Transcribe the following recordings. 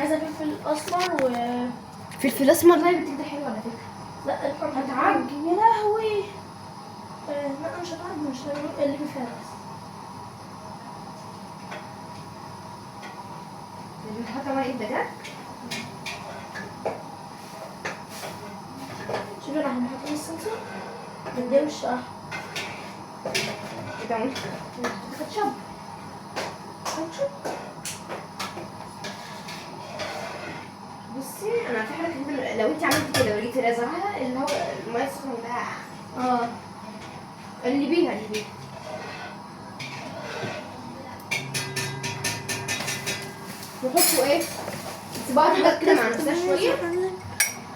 عايزه فلفل اسمر و فلفل اسمر. لا بتبقى حلوه على فكره. لا الحمر هتعج. يا لهوي. لا مش هتعج، مش اللي فيها بس. بنحط ورقه دجاج. شوفي انا هحط الصلصه بدي وش كده كاتشب. بصي انا في حاجه كده، لو انت عملتي كده ولقيتي رازعها اللي هو الميه السخنه ده اللي بيها نحطه ايه؟ سيبها تبقى كده مع نفسها شويه.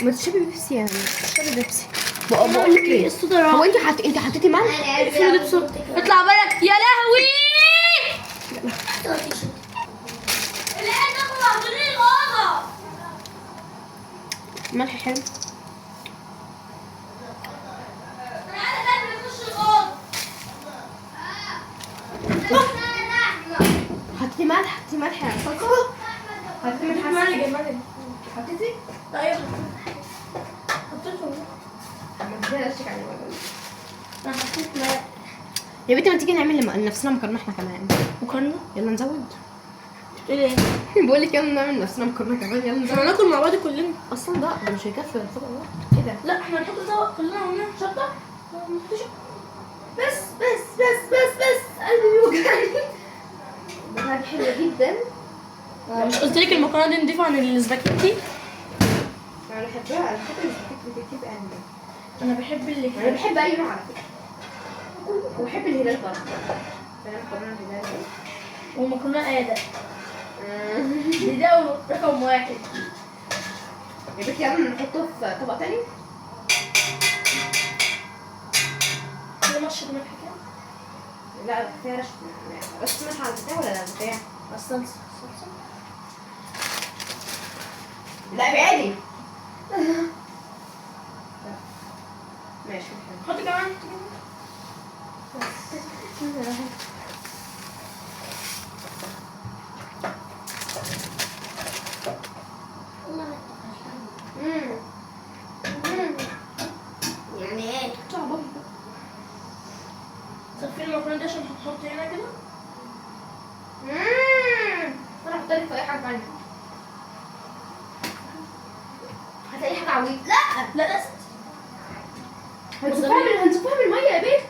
ما تشربي بيبسي يعني، تشربي بيبسي. بقول لك ايه، هو انت حطيتي ملح؟ اطلع بالك يا لهوي. ملح حلو. حطيتي ملح يا صلصه. حطيتي ملح. حطيتي؟ ايوه حطيته. ما تجيش عليه انا حطيت ملح. يا بنتي ما تيجي نعمل لنفسنا مكرونه احنا كمان. مكرونه؟ يلا نزود. بتقولي ايه؟ بقول لك يلا نعمل لنفسنا مكرونه كمان. يلا نزود. احنا هناكل مع بعض كلنا. اصلا ده مش هيكفي الطبق ده. ايه ده؟ لا احنا هنحط طبق كلنا ونعمل شطه. بس قلبي بيوجعني. ده حلوه جدا. مش قلت لك المكرونه دي نضيفها عن الاسباجيتي؟ انا بحبها. انا بحب الاسباجيتي بتبقى قلبي. انا بحب اللي انا بحب اي نوع على فكره. وبحب الهلال برضه. انا مكرونه الهلال ومكرونه قاده. ده رقم واحد. يا بنتي يلا نحطه في طبق تاني. كده مشط ملح كده؟ لا فيها رش. بس ملح على البتاع ولا لا البتاع؟ الصلصه. لا بعيدي. ماشي حطي كمان. يعني ايه؟ صفي المكرونه دي عشان هتحطي هنا كده. انا هحط لك في اي حاجه ثانيه. هتلاقي حاجه عويض. لا هنصفها بالميه يا بنت.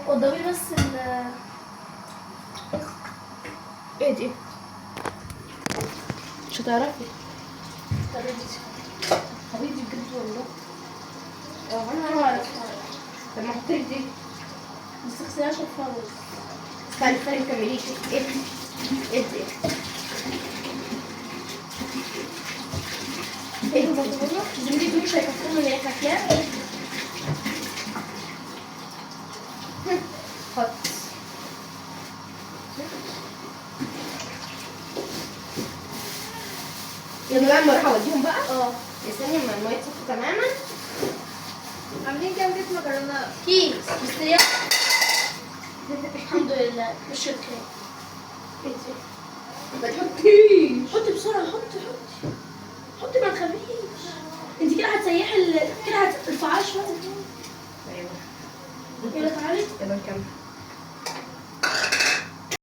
قدامي بس ايه دي؟ مش هتعرفي. حبيبتي بجد والله. انا هعرف. طب ما احط لك دي. بس اغسليها عشان فيها رز. استني ما تكمليش. ايه زميلي دول مش هيكفونا اللي احنا كام. حط. يلا بقى نروح اوديهم بقى. استني اما الميه تصفي تماما. عاملين كام كيس مكرونه؟ كيس مستريح. الحمد لله. مش الكريم. ما تحطيش. حطي بسرعه. حطي ما تخافيش. انت كده هتسيحي كده هترفعيها شويه. ايوه. يلا تعالي. يلا نكمل.